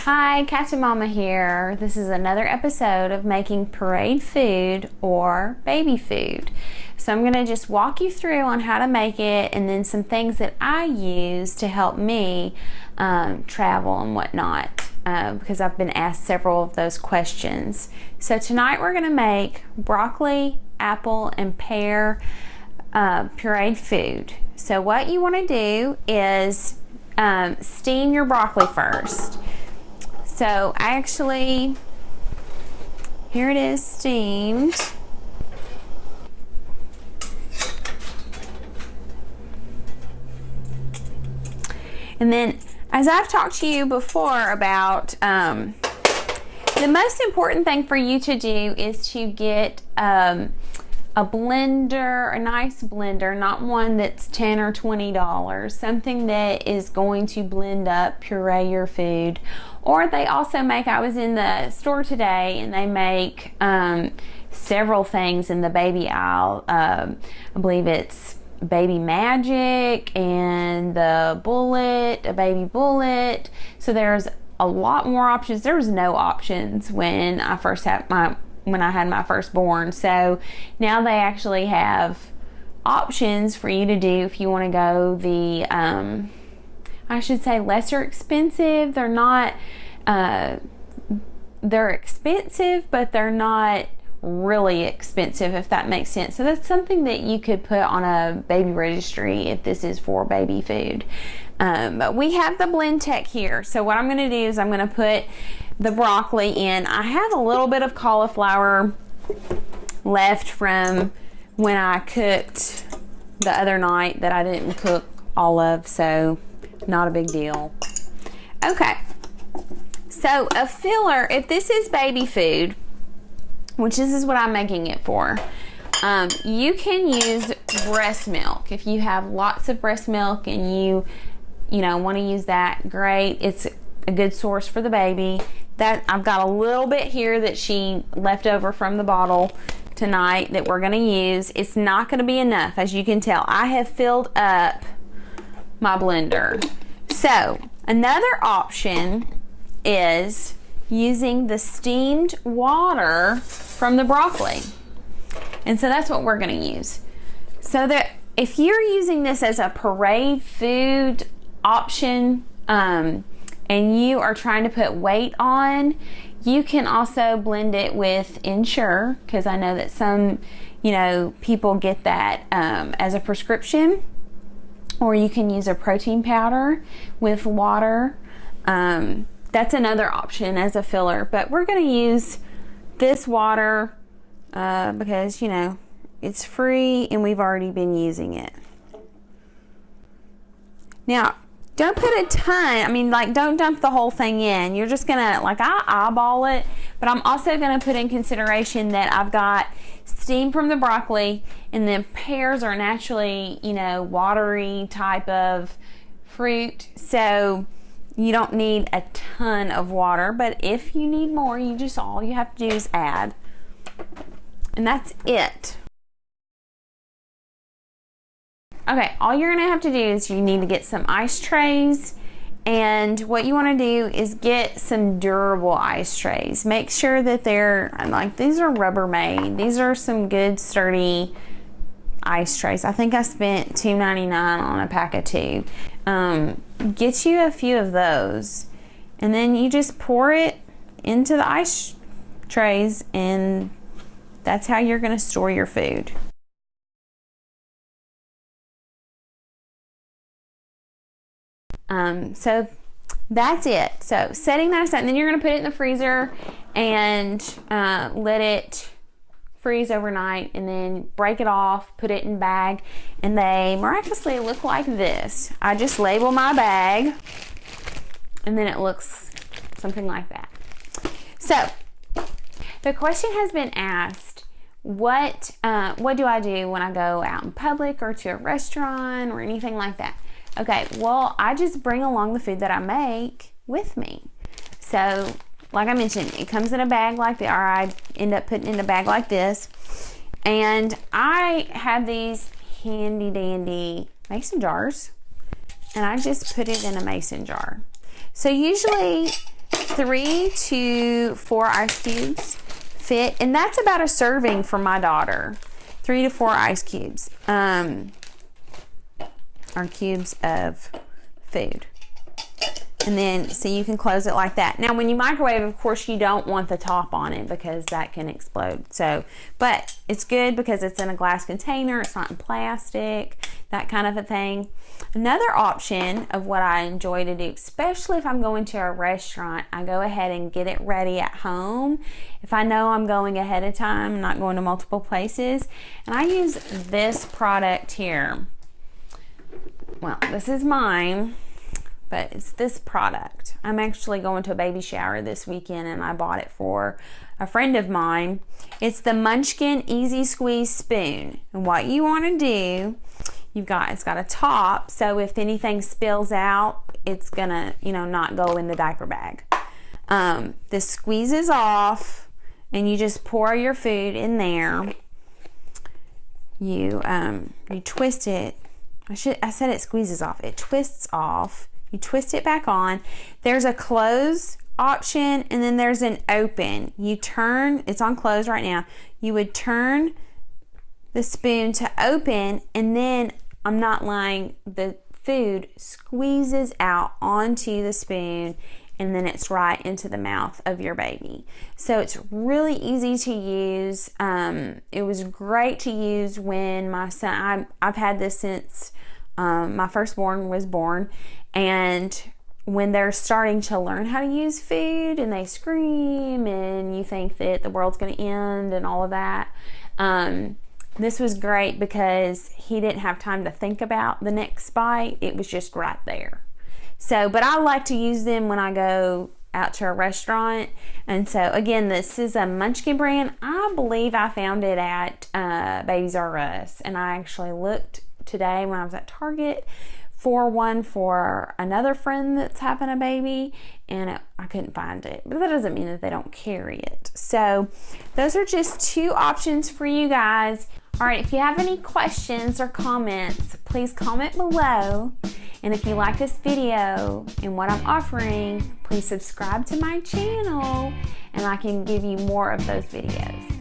Hi, Captain Mama here. This is another episode of making pureed food or baby food. So I'm going to just walk you through on how to make it and then some things that I use to help me travel and whatnot because I've been asked several of those questions. So tonight we're going to make broccoli, apple, and pear pureed food. So what you want to do is steam your broccoli first. So actually, here it is steamed. And then, as I've talked to you before about, the most important thing for you to do is to get a blender, a nice blender, not one that's $10 or $20, something that is going to blend up, puree your food. Or they also make, I was in the store today and they make several things in the baby aisle. I believe it's Baby Magic and the Bullet, a baby bullet. So there's a lot more options. There was no options when I had my firstborn. So now they actually have options for you to do if you want to go the I should say lesser expensive. They're not they're expensive, but they're not really expensive, if that makes sense. So that's something that you could put on a baby registry if this is for baby food. But we have the blend tech here. So what I'm going to do is I'm going to put the broccoli in. I have a little bit of cauliflower left from when I cooked the other night that I didn't cook all of, so not a big deal. Okay, so a filler, if this is baby food, which this is what I'm making it for, you can use breast milk. If you have lots of breast milk and you want to use that, great. It's a good source for the baby. That I've got a little bit here that she left over from the bottle tonight that we're going to use. It's not going to be enough. As you can tell, I have filled up my blender. So another option is using the steamed water from the broccoli. And so that's what we're going to use. So that if you're using this as a pureed food option, and you are trying to put weight on, you can also blend it with Ensure, because I know that some, people get that as a prescription, or you can use a protein powder with water. That's another option as a filler, but we're going to use this water because, it's free and we've already been using it. Now, don't put a ton, don't dump the whole thing in. You're just gonna, I eyeball it, but I'm also gonna put in consideration that I've got steam from the broccoli, and then pears are naturally, watery type of fruit. So you don't need a ton of water, but if you need more, all you have to do is add. And that's it. Okay, all you're gonna have to do is you need to get some ice trays, and what you wanna do is get some durable ice trays. Make sure that they're, these are Rubbermaid. These are some good sturdy ice trays. I think I spent $2.99 on a pack of 2. Get you a few of those, and then you just pour it into the ice trays, and that's how you're gonna store your food. So that's it. So setting that aside, and then you're going to put it in the freezer and let it freeze overnight, and then break it off, put it in a bag, and they miraculously look like this. I just label my bag, and then it looks something like that. So the question has been asked, what do I do when I go out in public or to a restaurant or anything like that? Okay, well, I just bring along the food that I make with me. So, like I mentioned, it comes in a bag like that, or I end up putting in a bag like this. And I have these handy dandy mason jars, and I just put it in a mason jar. So usually 3 to 4 ice cubes fit, and that's about a serving for my daughter. 3 to 4 ice cubes are cubes of food. And then, so you can close it like that. Now, when you microwave, of course, you don't want the top on it because that can explode. So, but it's good because it's in a glass container. It's not in plastic, that kind of a thing. Another option of what I enjoy to do, especially if I'm going to a restaurant, I go ahead and get it ready at home. If I know I'm going ahead of time, I'm not going to multiple places. And I use this product here. Well, this is mine, but it's this product. I'm actually going to a baby shower this weekend and I bought it for a friend of mine. It's the Munchkin Easy Squeeze Spoon. And what you want to do, it's got a top, so if anything spills out, it's gonna, not go in the diaper bag. This squeezes off and you just pour your food in there. You twist it. I said it squeezes off. It twists off. You twist it back on. There's a close option and then there's an open. You turn, it's on close right now. You would turn the spoon to open, and then, I'm not lying, the food squeezes out onto the spoon and then it's right into the mouth of your baby. So it's really easy to use. It was great to use when my son, I've had this since my firstborn was born, and when they're starting to learn how to use food and they scream and you think that the world's going to end and all of that, this was great because he didn't have time to think about the next bite. It was just right there. So, but I like to use them when I go out to a restaurant. And so, again, this is a Munchkin brand. I believe I found it at Babies R Us. And I actually looked today when I was at Target for one for another friend that's having a baby, and I couldn't find it. But that doesn't mean that they don't carry it. So those are just 2 options for you guys. All right, if you have any questions or comments, please comment below. And if you like this video and what I'm offering, please subscribe to my channel and I can give you more of those videos.